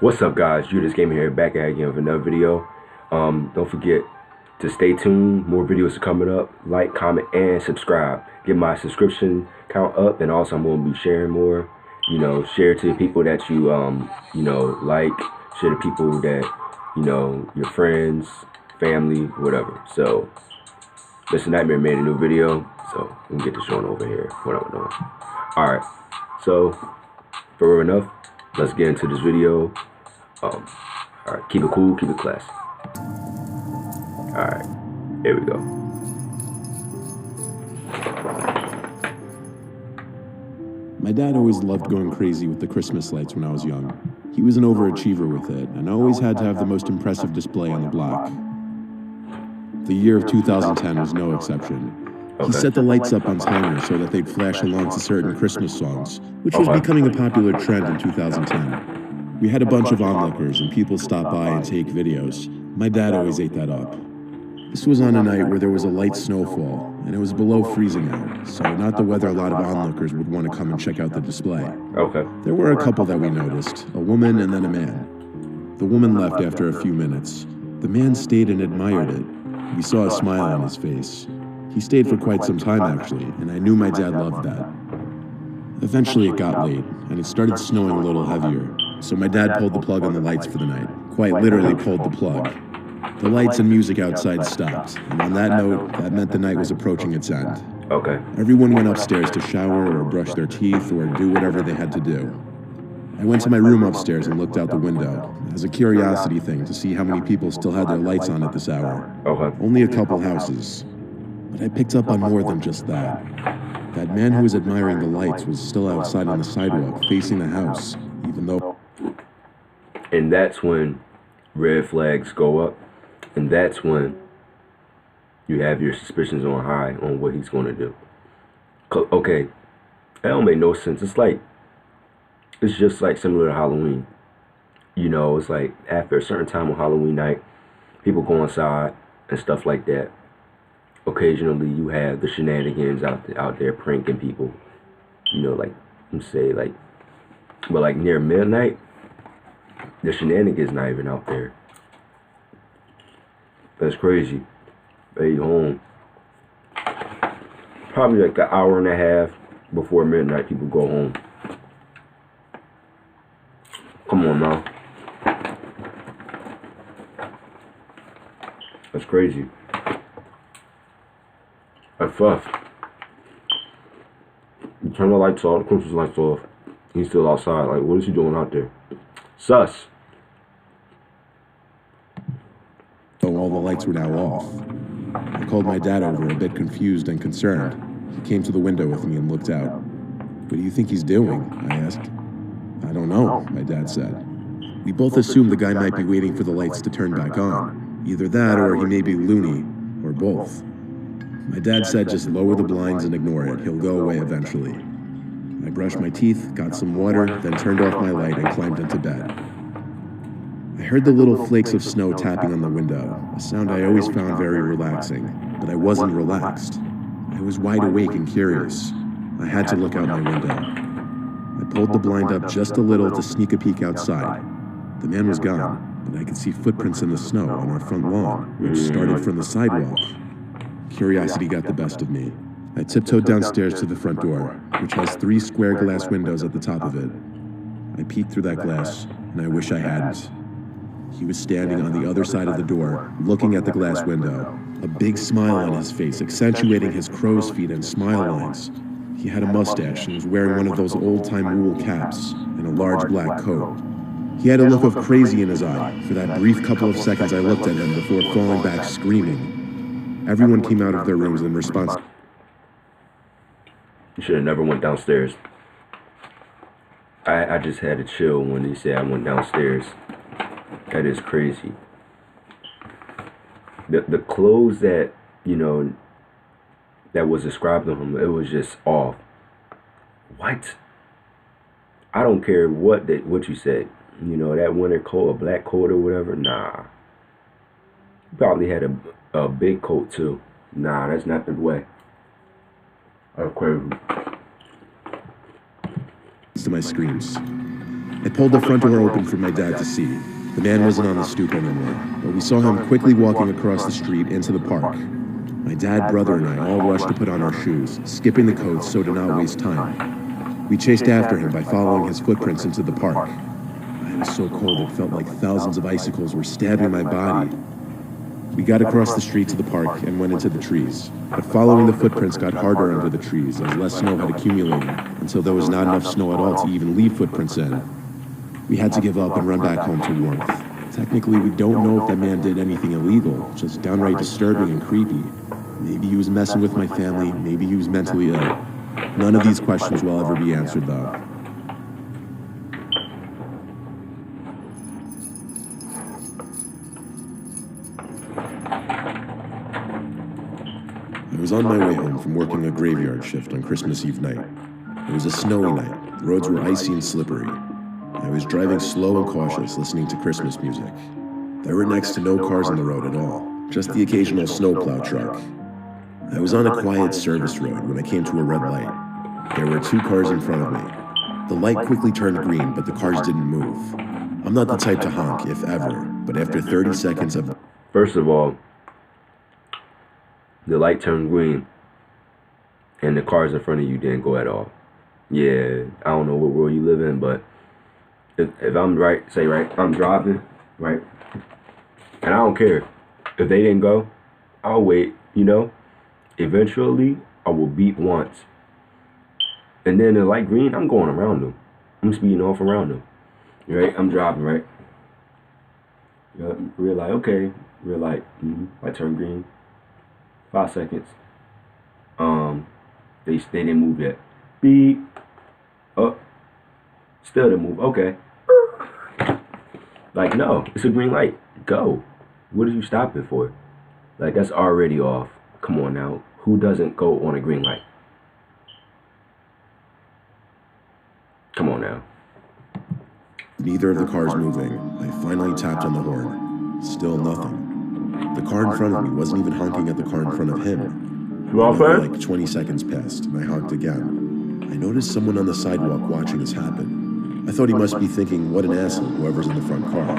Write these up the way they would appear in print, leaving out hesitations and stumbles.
What's up, guys? Judas Gamer here, back at again with another video. Don't forget to stay tuned. More videos are coming up. Like, comment, and subscribe. Get my subscription count up, and also I'm going to be sharing more. Share to the people that you like. Share to people that your friends, family, whatever. So, Mr. Nightmare made a new video, so we can get this on over here. What I'm doing. All right. So, for enough, let's get into this video. All right, keep it cool, keep it classy. All right, here we go. My dad always loved going crazy with the Christmas lights when I was young. He was an overachiever with it, and always had to have the most impressive display on the block. The year of 2010 was no exception. He set the lights up on timers so that they'd flash along to certain Christmas songs, which was becoming a popular trend in 2010. We had a bunch of onlookers and people stopped by and take videos. My dad always ate that up. This was on a night where there was a light snowfall, and it was below freezing out, so not the weather a lot of onlookers would want to come and check out the display. There were a couple that we noticed, a woman and then a man. The woman left after a few minutes. The man stayed and admired it. We saw a smile on his face. He stayed for quite some time, actually, and I knew my dad loved that. Eventually it got late, and it started snowing a little heavier, so my dad pulled the plug on the lights for the night. Quite literally pulled the plug. The lights and music outside stopped, and on that note, that meant the night was approaching its end. Everyone went upstairs to shower or brush their teeth or do whatever they had to do. I went to my room upstairs and looked out the window, as a curiosity thing to see how many people still had their lights on at this hour. Only a couple houses. But I picked up on more than just that. That man who was admiring the lights was still outside on the sidewalk, facing the house, even though... And that's when red flags go up, and that's when you have your suspicions on high on what he's going to do. Okay, that don't make no sense. It's just like similar to Halloween. It's like after a certain time on Halloween night, people go inside and stuff like that. Occasionally you have the shenanigans out there pranking people. But near midnight, the shenanigans not even out there. That's crazy. Hey, home. Probably like an hour and a half before midnight, people go home. Come on now. That's crazy. At first, you turn the lights off, the Christmas lights off. He's still outside. Like, what is he doing out there? Sus. All the lights were now off. I called my dad over, a bit confused and concerned. He came to the window with me and looked out. "What do you think he's doing?" I asked. "I don't know," my dad said. We both assumed the guy might be waiting for the lights to turn back on. Either that or he may be loony, or both. My dad said just lower the blinds and ignore it. He'll go away eventually. I brushed my teeth, got some water, then turned off my light and climbed into bed. I heard the little flakes of snow tapping on the window, a sound I always found very relaxing, but I wasn't relaxed. I was wide awake and curious. I had to look out my window. I pulled the blind up just a little to sneak a peek outside. The man was gone, but I could see footprints in the snow on our front lawn, which started from the sidewalk. Curiosity got the best of me. I tiptoed downstairs to the front door, which has 3 square glass windows at the top of it. I peeked through that glass, and I wish I hadn't. He was standing on the other side of the door, looking at the glass window, a big smile on his face, accentuating his crow's feet and smile lines. He had a mustache and was wearing one of those old-time wool caps and a large black coat. He had a look of crazy in his eye. For that brief couple of seconds I looked at him before falling back screaming. Everyone came out of their rooms in response. You should have never went downstairs. I just had a chill when he said I went downstairs. That is crazy. The clothes that, that was described to him, it was just off. What? I don't care what you said. That winter coat, a black coat or whatever. Nah. He probably had a big coat too. Nah, that's not the way. That's crazy. To my screams. I pulled the front door open for my dad to see. The man wasn't on the stoop anymore, but we saw him quickly walking across the street into the park. My dad, brother, and I all rushed to put on our shoes, skipping the coats so to not waste time. We chased after him by following his footprints into the park. I was so cold it felt like thousands of icicles were stabbing my body. We got across the street to the park and went into the trees. But following the footprints got harder under the trees as less snow had accumulated until there was not enough snow at all to even leave footprints in. We had to give up and run back home to warmth. Technically, we don't know if that man did anything illegal, just downright disturbing and creepy. Maybe he was messing with my family, maybe he was mentally ill. None of these questions will ever be answered, though. I was on my way home from working a graveyard shift on Christmas Eve night. It was a snowy night. The roads were icy and slippery. I was driving slow and cautious, listening to Christmas music. There were next to no cars on the road at all, just the occasional snowplow truck. I was on a quiet service road when I came to a red light. There were 2 cars in front of me. The light quickly turned green, but the cars didn't move. I'm not the type to honk, if ever, but after 30 seconds of... First of all, the light turned green, and the cars in front of you didn't go at all. Yeah, I don't know what world you live in, but if I'm I'm driving, right, and I don't care. If they didn't go, I'll wait, Eventually, I will beep once. And then the light green, I'm going around them. I'm speeding off around them. Right? I'm driving, right? Real light, okay. Real light, light turned green. 5 seconds. They didn't move yet. Beep. Up. Still didn't move. Okay. Like, no, it's a green light. Go. What are you stopping for? Like, that's already off. Come on now. Who doesn't go on a green light? Come on now. Neither of the cars moving. I finally tapped on the horn. Still nothing. The car in front of me wasn't even honking at the car in front of him. Like 20 seconds passed, and I honked again. I noticed someone on the sidewalk watching this happen. I thought he must be thinking, what an asshole, whoever's in the front car.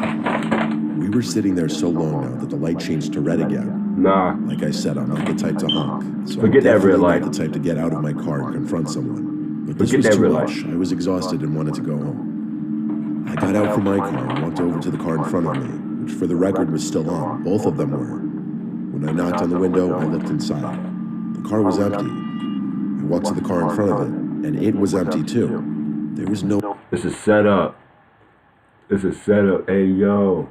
We were sitting there so long now that the light changed to red again. Nah. Like I said, I'm not the type to honk. So Forget that red light. I'm the type to get out of my car and confront someone. But this was too much. I was exhausted and wanted to go home. I got out from my car and walked over to the car in front of me, which for the record was still on. Both of them were. When I knocked on the window, I looked inside. The car was empty. I walked to the car in front of it, and it was empty too. There was no... This is set up. This is set up. Hey, yo.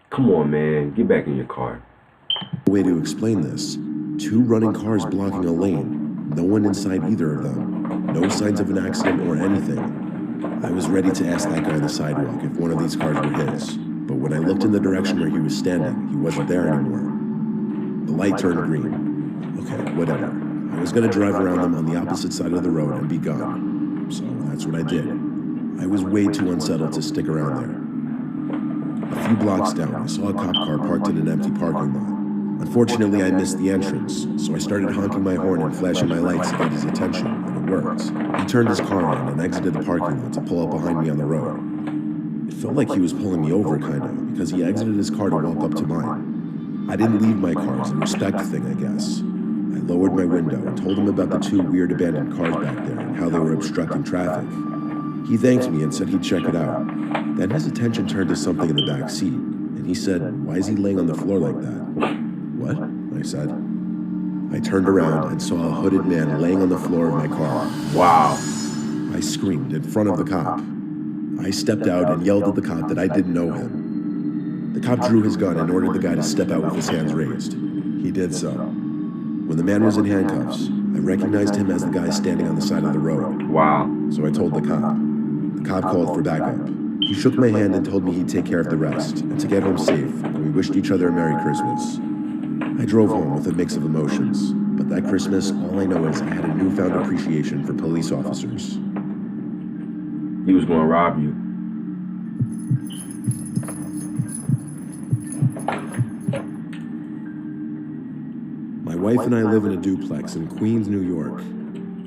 Come on, man. Get back in your car. way to explain this. 2 running cars blocking a lane. No one inside either of them. No signs of an accident or anything. I was ready to ask that guy on the sidewalk if one of these cars were his. But when I looked in the direction where he was standing, he wasn't there anymore. The light turned green. Okay, whatever. I was going to drive around them on the opposite side of the road and be gone. So that's what I did. I was way too unsettled to stick around there. A few blocks down, I saw a cop car parked in an empty parking lot. Unfortunately, I missed the entrance, so I started honking my horn and flashing my lights to get his attention, and it worked. He turned his car on and exited the parking lot to pull up behind me on the road. It felt like he was pulling me over, kind of, because he exited his car to walk up to mine. I didn't leave my car as a respect thing, I guess. I lowered my window and told him about the 2 weird abandoned cars back there and how they were obstructing traffic. He thanked me and said he'd check it out. Then his attention turned to something in the back seat, and he said, "Why is he laying on the floor like that?" "What?" I said. I turned around and saw a hooded man laying on the floor of my car. Wow. I screamed in front of the cop. I stepped out and yelled at the cop that I didn't know him. The cop drew his gun and ordered the guy to step out with his hands raised. He did so. When the man was in handcuffs, I recognized him as the guy standing on the side of the road. Wow. So I told the cop. The cop called for backup. He shook my hand and told me he'd take care of the rest, and to get home safe, and we wished each other a Merry Christmas. I drove home with a mix of emotions, but that Christmas, all I know is I had a newfound appreciation for police officers. He was going to rob you. My wife and I live in a duplex in Queens, New York.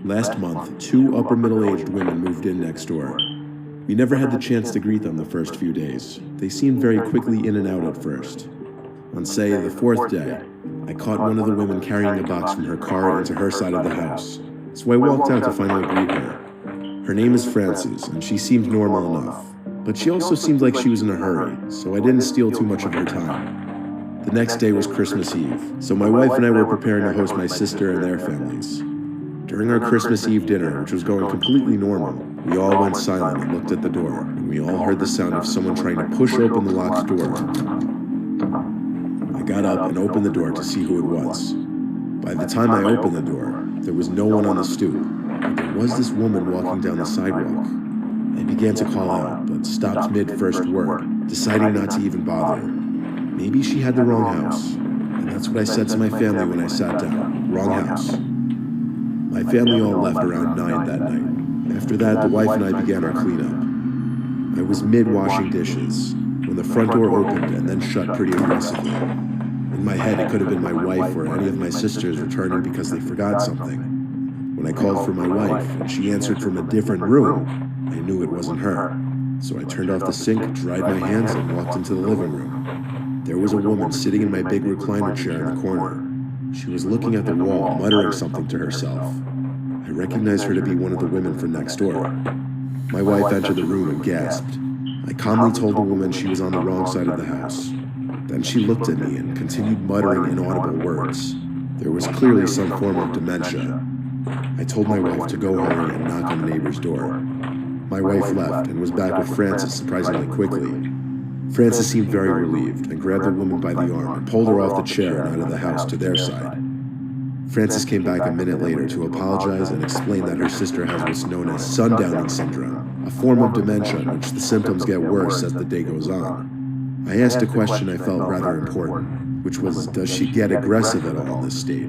Last month, 2 upper middle-aged women moved in next door. We never had the chance to greet them the first few days. They seemed very quickly in and out at first. On, say, the fourth day, I caught one of the women carrying a box from her car into her side of the house, so I walked out to finally greet her. Her name is Frances, and she seemed normal enough, but she also seemed like she was in a hurry, so I didn't steal too much of her time. The next day was Christmas Eve, so my wife and I were preparing to host my sister and their families. During our Christmas Eve dinner, which was going completely normal, we all went silent and looked at the door, and we all heard the sound of someone trying to push open the locked door. I got up and opened the door to see who it was. By the time I opened the door, there was no one on the stoop, but there was this woman walking down the sidewalk. I began to call out, but stopped mid-first word, deciding not to even bother her. Maybe she had the wrong house, and that's what I said to my family when I sat down. Wrong house. My family all left around 9 that night. After that, the wife and I began our cleanup. I was mid-washing dishes when the front door opened and then shut pretty aggressively. In my head, it could have been my wife or any of my sisters returning because they forgot something. When I called for my wife and she answered from a different room, I knew it wasn't her. So I turned off the sink, dried my hands, and walked into the living room. There was a woman sitting in my big recliner chair in the corner. She was looking at the wall, muttering something to herself. I recognized her to be one of the women from next door. My wife entered the room and gasped. I calmly told the woman she was on the wrong side of the house. Then she looked at me and continued muttering inaudible words. There was clearly some form of dementia. I told my wife to go hurry and knock on the neighbor's door. My wife left and was back with Frances surprisingly quickly. Frances seemed very relieved and grabbed the woman by the arm and pulled her off the chair and out of the house to their side. Frances came back a minute later to apologize and explain that her sister has what's known as sundowning syndrome, a form of dementia in which the symptoms get worse as the day goes on. I asked a question I felt rather important, which was, does she get aggressive at all in this state?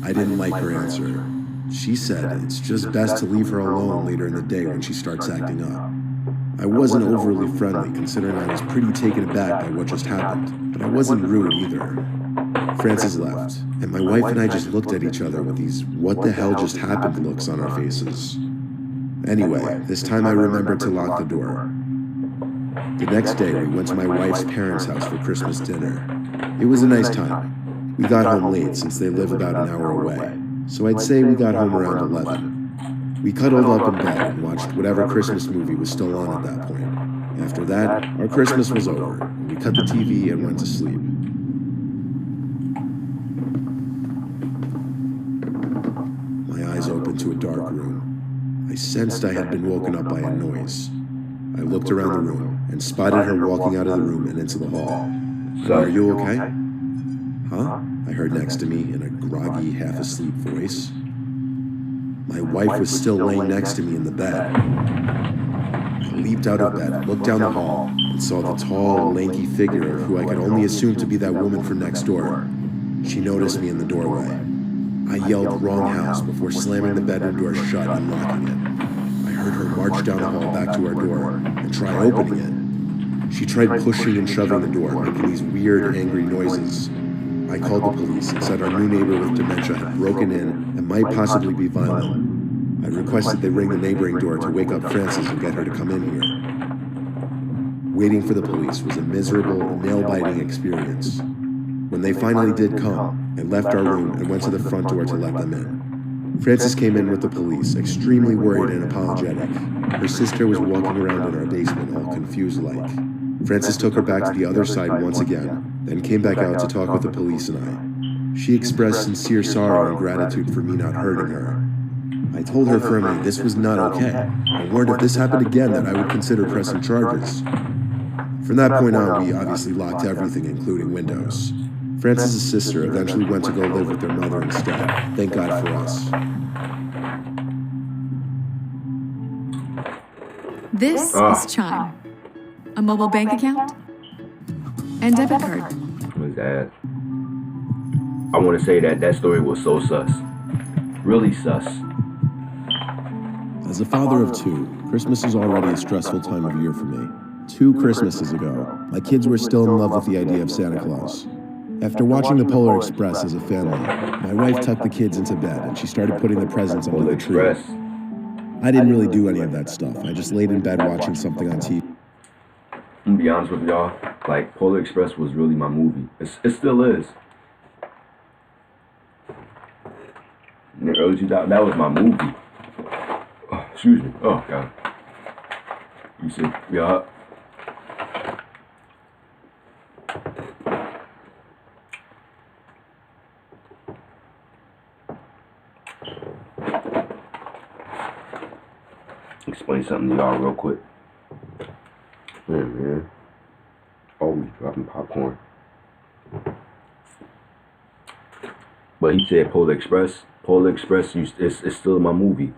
I didn't like her answer. She said it's just best to leave her alone later in the day when she starts acting up. I wasn't overly friendly, considering I was pretty taken aback by what just happened, but I wasn't rude either. Frances left, and my wife and I just looked at each other with these what the hell just happened looks on our faces. Anyway, this time I remembered to lock the door. The next day, we went to my wife's parents' house for Christmas dinner. It was a nice time. We got home late since they live about an hour away, so I'd say we got home around 11. We cuddled up in bed and watched whatever Christmas movie was still on at that point. After that, our Christmas was over, and we cut the TV and went to sleep. My eyes opened to a dark room. I sensed I had been woken up by a noise. I looked around the room and spotted her walking out of the room and into the hall. Are you okay? Huh? I heard next to me in a groggy, half-asleep voice. My wife was still laying next to me in the bed. I leaped out of bed, looked down the hall, and saw the tall, lanky figure of who I could only assume to be that woman from next door. She noticed me in the doorway. I yelled "wrong house" before slamming the bedroom door shut and locking it. I heard her march down the hall back to our door and try opening it. She tried pushing and shoving the door, making these weird, angry noises. I called the police and said our new neighbor with dementia had broken in and might possibly be violent. I requested they ring the neighboring door to wake up Frances and get her to come in here. Waiting for the police was a miserable, nail-biting experience. When they finally did come, I left our room and went to the front door to let them in. Frances came in with the police, extremely worried and apologetic. Her sister was walking around in our basement, all confused-like. Frances took her back to the other side once again, then came back out to talk with the police and I. She expressed sincere sorrow and gratitude for me not hurting her. I told her firmly this was not okay. I warned if this happened again that I would consider pressing charges. From that point on, we obviously locked everything, including windows. Frances' sister eventually went to go live with their mother instead. Thank God for us. This is Chime, a mobile bank account and debit card. What's that? I want to say that story was so sus. Really sus. As a father of two, Christmas is already a stressful time of year for me. 2 Christmases ago, my kids were still in love with the idea of Santa Claus. After watching the Polar Express as a family, my wife tucked the kids into bed and she started putting the presents under the tree. I didn't really do any of that stuff. I just laid in bed watching something on TV. I'm gonna be honest with y'all, like, Polar Express was really my movie. It still is. In the early 2000s, that was my movie. Oh, excuse me. Oh, God. You see? Yeah. Explain something to y'all real quick. Man. Always dropping popcorn. But he said Polar Express. Polar Express is still my movie.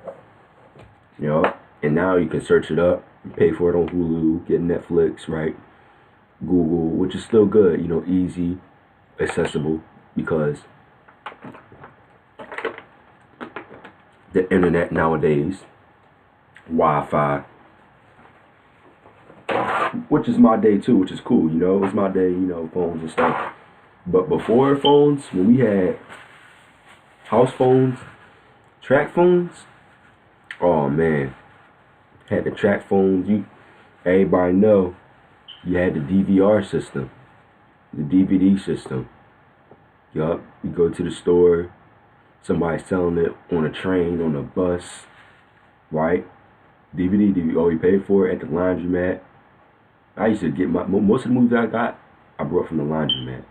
You know? And now you can search it up. You pay for it on Hulu, get Netflix, right? Google, which is still good. You know, easy, accessible. Because the internet nowadays, Wi-Fi, which is my day too, which is cool, you know, it's my day, you know, phones and stuff. But before phones, when we had house phones, track phones, oh man, had the track phones, everybody know, you had the DVR system, the DVD system. Yup, you go to the store, somebody's selling it on a train, on a bus, right? DVD, oh, you paid for it at the laundromat. I used to get most of the movies I got, I brought from the laundromat.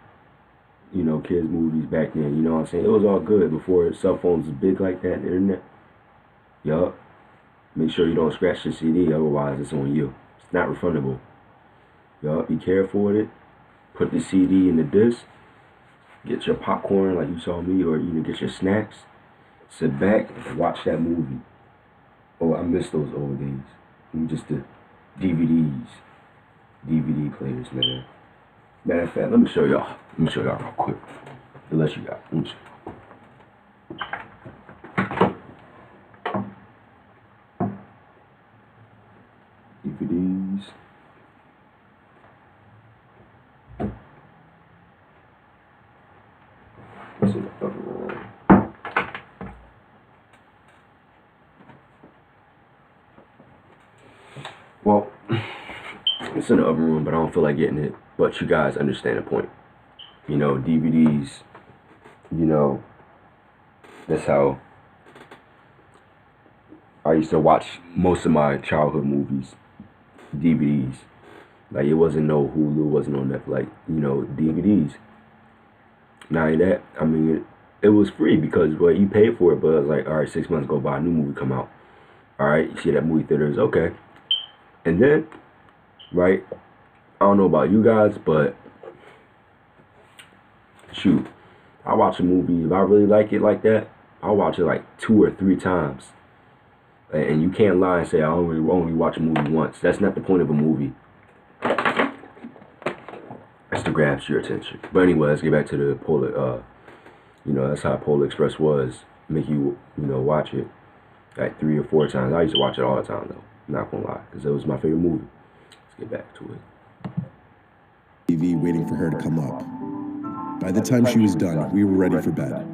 You know, kids' movies back then, you know what I'm saying? It was all good before cell phones was big like that, the internet. Yup. Make sure you don't scratch the CD, otherwise it's on you. It's not refundable. Yup, be careful with it. Put the CD in the disc. Get your popcorn like you saw me, or you know, get your snacks. Sit back and watch that movie. Oh, I miss those old days. Just the DVDs. DVD players, man. Matter of fact, let me show y'all. Let me show y'all real quick. Unless you got. Let me show you. DVDs. What's in the other room? Well, it's in the other room, but I don't feel like getting it. But you guys understand the point. You know, DVDs, you know, that's how I used to watch most of my childhood movies. DVDs. Like, it wasn't no Hulu, wasn't no Netflix, like, you know, DVDs. Now that, I mean, it was free because, well, you paid for it, but it was like, all right, 6 months go by, a new movie come out. All right, you see that movie theaters, okay. And then, right, I don't know about you guys, but shoot, I watch a movie, if I really like it like that, I'll watch it like 2 or 3 times. And you can't lie and say I only watch a movie once. That's not the point of a movie. That's to grab your attention. But anyway, let's get back to the Polar, you know, that's how Polar Express was. Make you, you know, watch it like 3 or 4 times. I used to watch it all the time though, not gonna lie, because it was my favorite movie. Let's get back to it. TV waiting for her to come up. By the time she was done, we were ready for bed.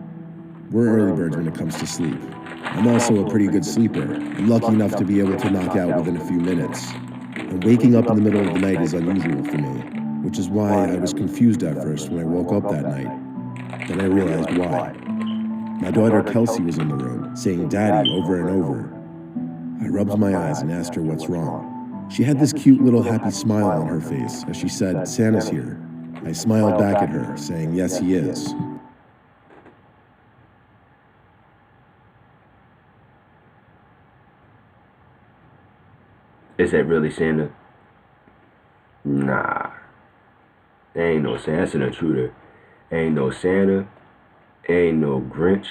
We're early birds when it comes to sleep. I'm also a pretty good sleeper. I'm lucky enough to be able to knock out within a few minutes. And waking up in the middle of the night is unusual for me, which is why I was confused at first when I woke up that night. Then I realized why. My daughter Kelsey was in the room, saying "Daddy" over and over. I rubbed my eyes and asked her what's wrong. She had this cute little happy smile on her face as she said, "Santa's here." I smiled back at her, saying, "Yes, he is." Is that really Santa? Nah. There ain't no Santa. That's an intruder. Ain't no Santa. Ain't no Grinch.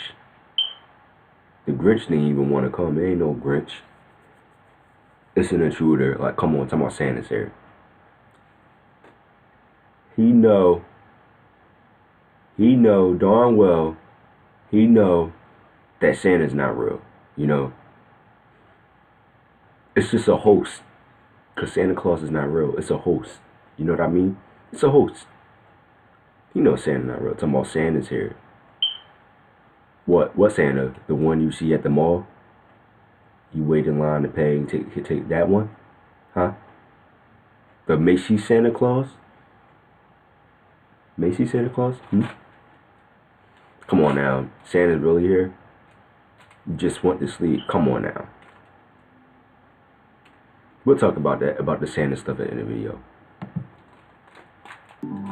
The Grinch didn't even want to come. Ain't no Grinch. It's an intruder. Like, come on, talking about Santa's here. He know darn well, he know that Santa's not real, you know. It's just a host, because Santa Claus is not real. It's a host, you know what I mean? It's a host. You know Santa's not real. Talking about Santa's here. What Santa? The one you see at the mall? You wait in line to pay and take that one? Huh? The Macy's Santa Claus? Macy's Santa Claus? Come on now. Santa's really here? You just want to sleep. Come on now. We'll talk about that, about the Santa stuff in the video.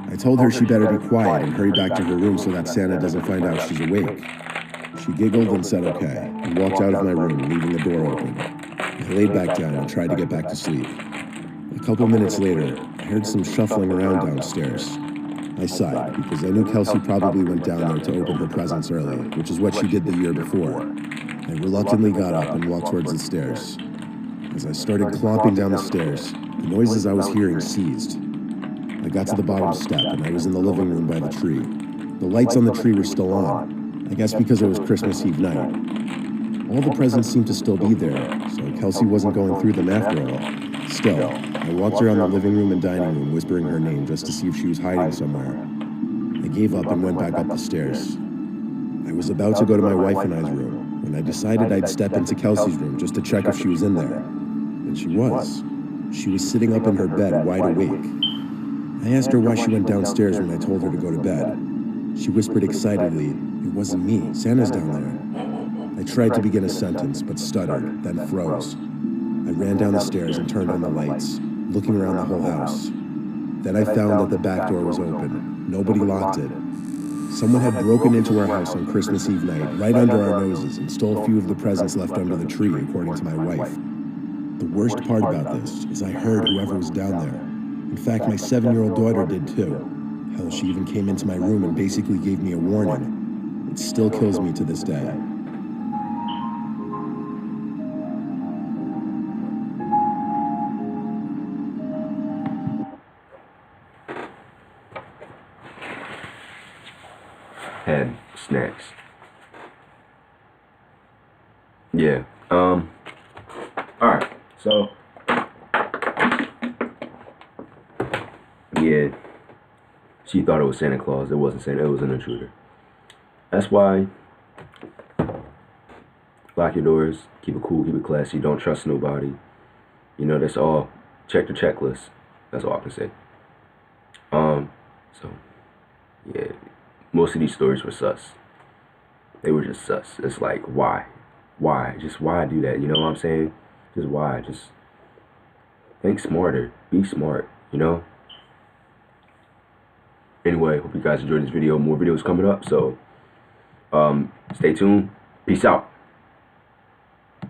I told her she better be quiet and hurry back to her room so that Santa doesn't find out she's awake. She giggled and said okay, and walked out of my room, leaving the door open. I laid back down and tried to get back to sleep. A couple minutes later, I heard some shuffling around downstairs. I sighed, because I knew Kelsey probably went down there to open her presents early, which is what she did the year before. I reluctantly got up and walked towards the stairs. As I started clomping down the stairs, the noises I was hearing ceased. I got to the bottom step, and I was in the living room by the tree. The lights on the tree were still on, I guess because it was Christmas Eve night. All the presents seemed to still be there, so Kelsey wasn't going through them after all. Still, I walked around the living room and dining room whispering her name just to see if she was hiding somewhere. I gave up and went back up the stairs. I was about to go to my wife and I's room when I decided I'd step into Kelsey's room just to check if she was in there. And she was. She was sitting up in her bed, wide awake. I asked her why she went downstairs when I told her to go to bed. She whispered excitedly, "It wasn't me, Santa's down there." I tried to begin a sentence, but stuttered, then froze. I ran down the stairs and turned on the lights, looking around the whole house. Then I found that the back door was open. Nobody locked it. Someone had broken into our house on Christmas Eve night, right under our noses, and stole a few of the presents left under the tree, according to my wife. The worst part about this is I heard whoever was down there. In fact, my 7-year-old daughter did too. Hell, she even came into my room and basically gave me a warning. It still kills me to this day. Had snacks. Yeah. Alright, so yeah. She thought it was Santa Claus. It wasn't Santa, it was an intruder. That's why lock your doors, keep it cool, keep it classy, don't trust nobody. You know, that's all. Check the checklist. That's all I can say. So yeah. Most of these stories were sus. They were just sus. It's like, why? Why? Just why do that? You know what I'm saying? Just why? Just think smarter. Be smart, you know? Anyway, hope you guys enjoyed this video. More videos coming up, so stay tuned. Peace out.